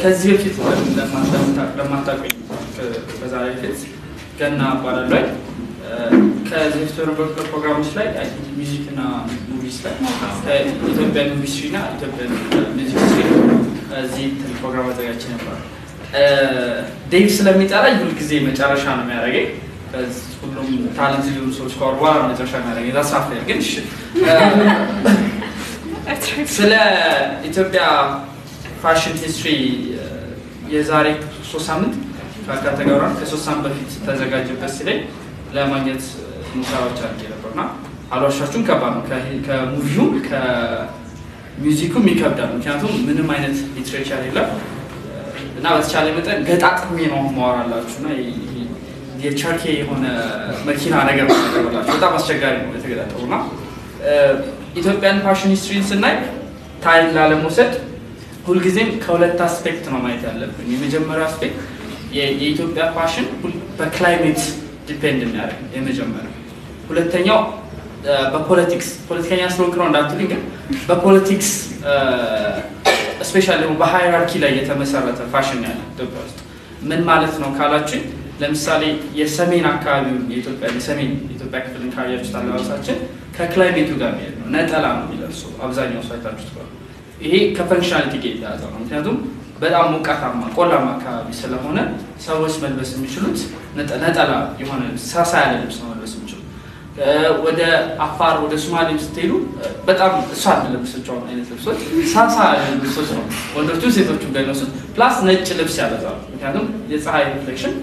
ከዚህ በፊት ለማታውቁኝ በዛሬ ፊት ገና አባላለሁ ከዚህ ፕሮግራሞች ላይ ሚውዚክ እና ሙቪስ ላይ ኢትዮጵያ ኢንዱስትሪ እና ኢትዮጵያ ሚውዚክ ኢንዱስትሪ እዚህ ፕሮግራም አዘጋጅቼ ነበር ዴቭ ስለሚጠራኝ ሁሉ ጊዜ መጨረሻ ነው የሚያደርገኝ ሁሉም ታለንት ሊሆኑ ሰዎች ከወርዋራ መጨረሻ የሚያደርገኝ ዛሳፍ ግን ስለ ኢትዮጵያ ፋሽን ሂስትሪ የዛሬ 3 ሳምንት ካካተጋራን ከ3 ሳምንት በፊት ተዘጋጀበት ሲለኝ ለማግኘት ሙሳዎች አድርጌ ነበርና አልዋሻችሁም ከባድ ነው ከሙቪው ከሚውዚኩም ይከብዳል ምክንያቱም ምንም አይነት ሊትሬቸር የለም እና በተቻለ መጠን ገጣጥሜ ነው ማወራላችሁና የቸርኬ የሆነ መኪና ነገር ማወራላችሁ በጣም አስቸጋሪ ነው የተገጣጠሙና ኢትዮጵያን ፋሽን ሂስትሪን ስናይ ታይም ላለመውሰድ ሁልጊዜም ከሁለት አስፔክት ነው ማየት ያለብን የመጀመሪያው አስፔክት የኢትዮጵያ ፋሽን በክላይሜት ዲፔንድ የሚያደርግ የመጀመሪያው ሁለተኛው በፖለቲክስ ፖለቲከኛ ስለሆንክ ነው እንዳትሉኝ ግን በፖለቲክስ ስፔሻሊ ደግሞ በሃይራርኪ ላይ የተመሰረተ ፋሽን ያለ ኢትዮጵያ ውስጥ ምን ማለት ነው ካላችሁ ለምሳሌ የሰሜን አካባቢው የኢትዮጵያ የሰሜን ኢትዮጵያ ክፍልን ካያችሁት አለባበሳችን ከክላይሜቱ ጋር የሚሄድ ነው ነጠላ ነው የሚለብሱ አብዛኛው ሳይታችሁት ነው ይሄ ከፈንክሽናሊቲ ጋር የተያያዘ ነው ምክንያቱም በጣም ሞቃታማ ቆላማ አካባቢ ስለሆነ ሰዎች መልበስ የሚችሉት ነጠላ የሆነ ሳሳ ያለ ልብስ ነው መልበስ የሚችሉት ወደ አፋር ወደ ሶማሌም ስትሄዱ በጣም እሷን ለብሳቸው አይነት ልብሶች ሳሳ ያለ ልብሶች ነው ወንዶቹ ሴቶቹ ጋይነሱት ፕላስ ነጭ ልብስ ያበዛሉ ምክንያቱም የፀሐይ ሪፍሌክሽን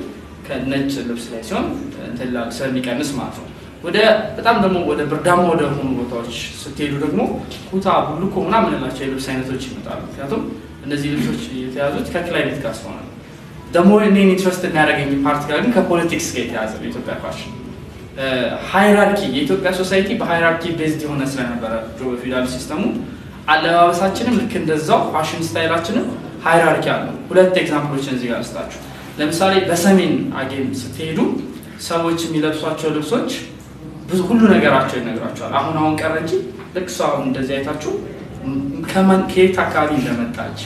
ከነጭ ልብስ ላይ ሲሆን እንተላ ስለሚቀንስ ማለት ነው ወደ በጣም ደግሞ ወደ ብርዳማ ወደ ሆኑ ቦታዎች ስትሄዱ ደግሞ ኩታ ቡልኮ ምናምን ያላቸው የልብስ አይነቶች ይመጣሉ ምክንያቱም እነዚህ ልብሶች የተያዙት ከክላይሜት ጋር ስለሆነ ደግሞ እኔን ኢንትረስት የሚያደርገኝ ፓርት ጋር ግን ከፖለቲክስ ጋር የተያዘ የኢትዮጵያ ፋሽን ሃይራርኪ የኢትዮጵያ ሶሳይቲ በሃይራርኪ ቤዝድ የሆነ ስለነበረ ፊውዳል ሲስተሙ አለባበሳችንም ልክ እንደዛው ፋሽን ስታይላችንም ሃይራርኪ አለው ሁለት ኤግዛምፕሎችን እዚህ ጋር ልስጣችሁ ለምሳሌ በሰሜን አጌም ስትሄዱ ሰዎች የሚለብሷቸው ልብሶች ብዙ ሁሉ ነገራቸው ይነግራቸዋል አሁን ቀረ እንጂ ልክ ሰው እንደዚህ አይታችሁ ከማን ከየት አካባቢ እንደመጣች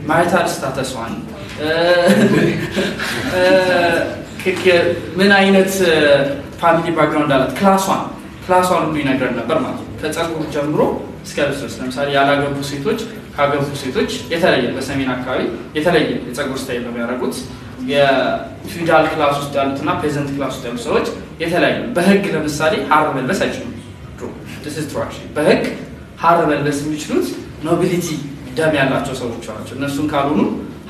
ማይታል ስታተስዋን ምን አይነት ፋሚሊ ባክግራውንድ አላት ክላሷን ሁሉ ይነግረን ነበር ማለት ነው ከፀጉር ጀምሮ እስከ ልብስ ለምሳሌ ያላገቡ ሴቶች ካገቡ ሴቶች የተለየ በሰሜን አካባቢ የተለየ የፀጉር ስታይል ነው ያደረጉት የፊውዳል ክላስ ውስጥ ያሉትና ፔዘንት ክላስ ውስጥ ያሉ ሰዎች የተለያዩ በህግ ለምሳሌ ሀር መልበስ አይችሉም this is true actually በህግ ሀር መልበስ የሚችሉት ኖቢሊቲ ደም ያላቸው ሰዎች ናቸው እነሱን ካልሆኑ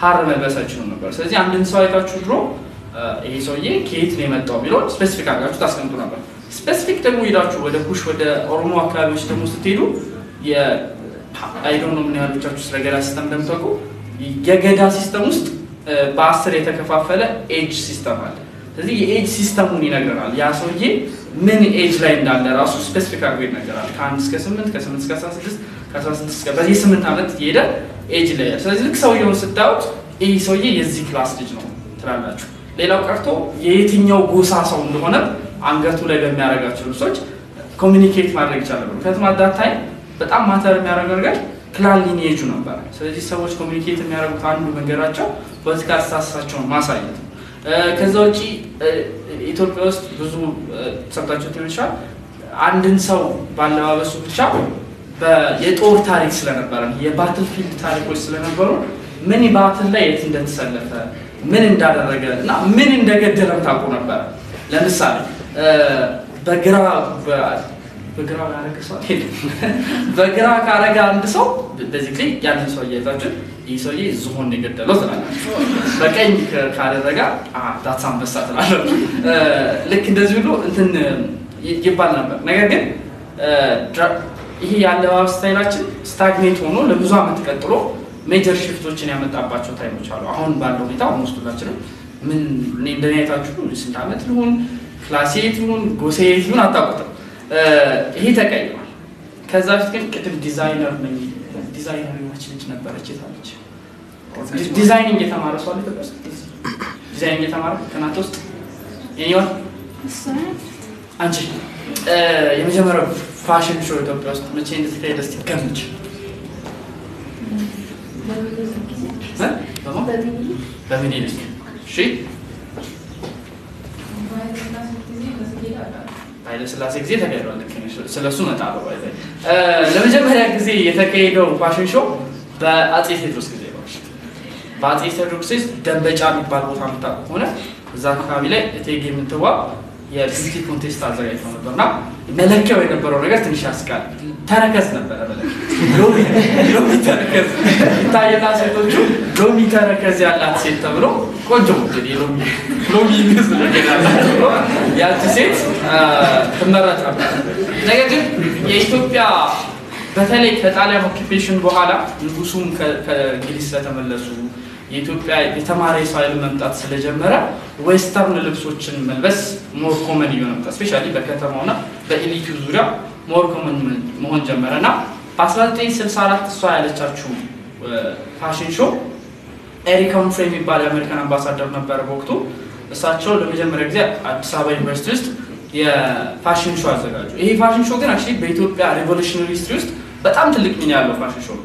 ሀር መልበስ አይችሉም ነበር ስለዚህ አንድን ሰው አይታችሁ ድሮ ይሄ ሰውዬ ከየት ነው የመጣው ቢለው ስፔሲፊክ አድርጋችሁ ታስቀምጡ ነበር ስፔሲፊክ ደግሞ ሄዳችሁ ወደ ኩሽ ወደ ኦሮሞ አካባቢዎች ደግሞ ስትሄዱ አይ ዶንት ኖ ምን ያህሎቻችሁ ስለ ገዳ ሲስተም እንደምታውቁ የገዳ ሲስተም ውስጥ በ10 የተከፋፈለ ኤጅ ሲስተም አለ ስለዚህ የኤጅ ሲስተሙን ይነግራል ያ ሰውዬ ምን ኤጅ ላይ እንዳለ ራሱ ስፔሲፊክ አድርጎ ይነግራል ከ1 እስከ 8 ከ8 እስከ 16 ከ16 እስከ በዚህ 8 ዓመት የሄደ ኤጅ ላይ ስለዚህ ልክ ሰውዬውን ስታዩት ይሄ ሰውዬ የዚህ ክላስ ልጅ ነው ትላላችሁ ሌላው ቀርቶ የየትኛው ጎሳ ሰው እንደሆነ አንገቱ ላይ በሚያረጋቸው ልብሶች ኮሙኒኬት ማድረግ ይችላል ምክንያቱም አዳታይ በጣም ማተር የሚያደርገው ነገር ክላን ሊኒየጁ ነበር ስለዚህ ሰዎች ኮሙኒኬት የሚያደርጉት አንዱ መንገዳቸው ፖለቲካል ስታተሳቸውን ማሳየት ከዛ ውጪ ኢትዮጵያ ውስጥ ብዙ ሰምታችሁት ይሆናል አንድን ሰው ባለባበሱ ብቻ የጦር ታሪክ ስለነበረ የባትል ፊልድ ታሪኮች ስለነበሩ ምን ባትል ላይ የት እንደተሰለፈ ምን እንዳደረገ እና ምን እንደገደለም ታውቁ ነበር ለምሳሌ በግራ ያረገ ሰው በግራ ካረጋ አንድ ሰው በዚህ ያንን ሰው እያይታችሁ ይህ ሰውዬ ዝሆን የገደለው ትላላችሁ በቀኝ ካደረጋ ዳትስ አንበሳ ትላላችሁ ልክ እንደዚህ ሁሉ እንትን ይባል ነበር ነገር ግን ይሄ ያለባበስ ስታይላችን ስታግኔት ሆኖ ለብዙ አመት ቀጥሎ ሜጀር ሽፍቶችን ያመጣባቸው ታይሞች አሉ አሁን ባለው ሁኔታ ወንስቱላችን ምን እንደኔታችሁ ስንት አመት ሊሆን ክላሴት ሊሆን ጎሴት ሊሆን አጣጣው ይሄ ተቀይሯል ከዛ በፊት ግን ቅድም ዲዛይነር ማችን ነበረች የታለች ዲዛይኒንግ የተማረ ሰው አለ ተበስ ዲዛይኒንግ የተማረ ከናንተ ውስጥ የኔው አንቺ የመጀመሪያው ፋሽን ሾው ኢትዮጵያ ውስጥ መቼ እንደተካሄደ እስቲ ገምች በሚኒሊክ እሺ ኃይለ ሥላሴ ጊዜ ተካሂዷል ስለሱ መጣለው ባይዘይ ለመጀመሪያ ጊዜ የተካሄደው ፋሽን ሾው በአጼ ቴዎድሮስ ጊዜ ነው በአጼ ቴዎድሮስ ደንበጫ የሚባል ቦታ መጣው ሆነ እዛ አካባቢ ላይ እቴጌ ምንትዋብ የቢዩቲ ኮንቴስት አዘጋጅተው ነበርና መለኪያው የነበረው ነገር ትንሽ ያስቃል ተረከዝ ነበር ሎሚ ተረከዝ ታየና ሴቶቹ ሎሚ ተረከዝ ያላት ሴት ተብሎ ቆንጆ እንግዲህ ሎሚ ይመስል ያቺ ሴት ተመረጠ ነገር ግን የኢትዮጵያ በተለይ ከጣሊያን ኦኩፔሽን በኋላ ንጉሱም ከእንግሊዝ ተመለሱ የኢትዮጵያ የተማረ ሳይል መምጣት ስለጀመረ ዌስተርን ልብሶችን መልበስ ሞር ኮመን ይሆናል ስፔሻሊ በከተማውና በኤሊቱ ዙሪያ ሞር ኮመን መሆን ጀመረና በ1964 እሷ ያለቻችሁ ፋሽን ሾው ኤሪክ ሃምፍሬ የሚባል የአሜሪካን አምባሳደር ነበር በወቅቱ እሳቸው ለመጀመሪያ ጊዜ አዲስ አበባ ዩኒቨርሲቲ ውስጥ የፋሽን ሾው አዘጋጁ ይሄ ፋሽን ሾው ግን አክቹሊ በኢትዮጵያ ሪቮሉሽነሪ ሂስትሪ ውስጥ በጣም ትልቅ ሚና ያለው ፋሽን ሾው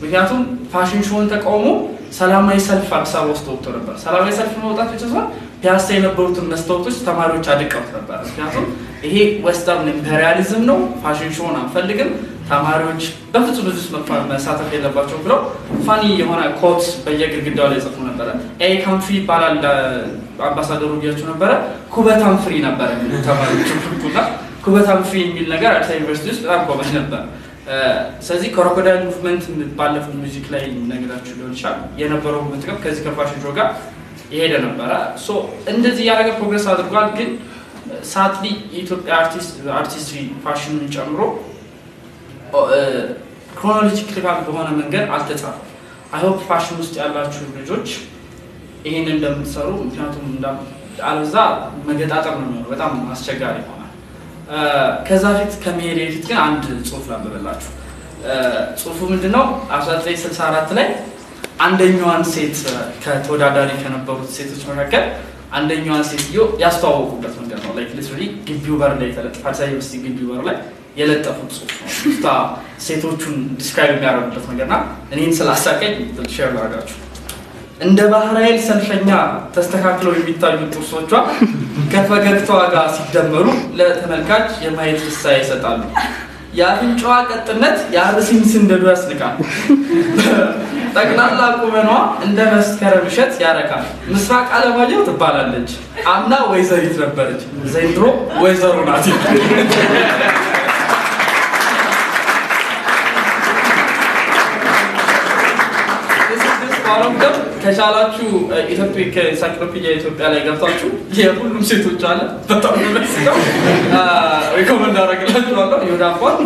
ምክንያቱም ፋሽን ሾውን ተቃውሞ ሰላማዊ ሰልፍ አዲስ አበባ ውስጥ ወጥቶ ነበር ሰላማዊ ሰልፍ መውጣት ብቻ ሳይሆን ፒያሳ የነበሩትን መስታወቶች ተማሪዎች አድቀውት ነበር ምክንያቱም ይሄ ዌስተርን ኢምፔሪያሊዝም ነው ፋሽን ሾውን አንፈልግም ተማሪዎች በፍጹም ብዙ መሳተፍ የለባቸው ብለው ፋኒ የሆነ ኮት በየግድግዳው ላይ ጽፎ ነበር ኤሪክ ሃምፍሪ ይባላል አምባሳደሩ ቢያቸው ነበር ኩበት ሃምፍሪ ነበር ተማሪዎች ሁሉና ኩበት ሃምፍሪ የሚል ነገር አዲስ አበባ ዩኒቨርሲቲ ውስጥ በጣም ቆመች ነበር ስለዚህ ክሮኮዳይል ሙቭመንት ባለፈው ሙዚክ ላይ ነገራችሁ ሊሆን ይችላል የነበረው ሙቭመንት ከዚህ ከፋሽን ሾው ጋር ይሄደ ነበር ሶ እንደዚህ ያደረገ ፕሮግረስ አድርጓል ግን ሳትሊ ኢትዮጵያ አርቲስትሪ ፋሽንን ጨምሮ ክሮኖሎጂካል በሆነ መንገድ አልተጻፈም አይ ሆፕ ፋሽን ውስጥ ያላችሁ ልጆች ይሄንን እንደምትሰሩ ምክንያቱም አለዛ መገጣጠም ነው የሚሆነው በጣም አስቸጋሪ ይሆናል ከዛ ፊት ከመሄድ በፊት ግን አንድ ጽሁፍ ላንብብላችሁ ጽሁፉ ምንድነው 1964 ላይ አንደኛዋን ሴት ከተወዳዳሪ ከነበሩት ሴቶች መካከል አንደኛዋን ሴትዮ ያስተዋወቁበት መንገድ ነው ላይክ ሊትራሊ ግቢው በር ላይ ተለጥፋ ሳይወስድ ግቢው በር ላይ የለጠፉት ጽሁፍ ነው ሴቶቹን ዲስክራይብ የሚያደርጉበት ነገርና እኔን ስላሳቀኝ ሼር ላድርጋችሁ እንደ ባህራይል ሰልፈኛ ተስተካክለው የሚታዩት ጥርሶቿ ከፈገግታዋ ጋር ሲደመሩ ለተመልካች የማየት ፍሳይ ይሰጣሉ የአፍንጫዋ ቀጥነት የአርሲን ስንደዱ ያስንቃል ጠቅላላ ቁመኗ እንደ መስከረም እሸት ያረካል ምስራቅ አለማየሁ ትባላለች አምና ወይዘሪት ነበረች ዘንድሮ ወይዘሮ ናት አሮንከም ከቻላችሁ ኢትዮጵያ ሳይክሎፒዲያ ኢትዮጵያ ላይ ገብታችሁ የሁሉም ሴቶች አለ በጣም ነው ሪኮመንድ አደርግላችኋለሁ ይወዳፋን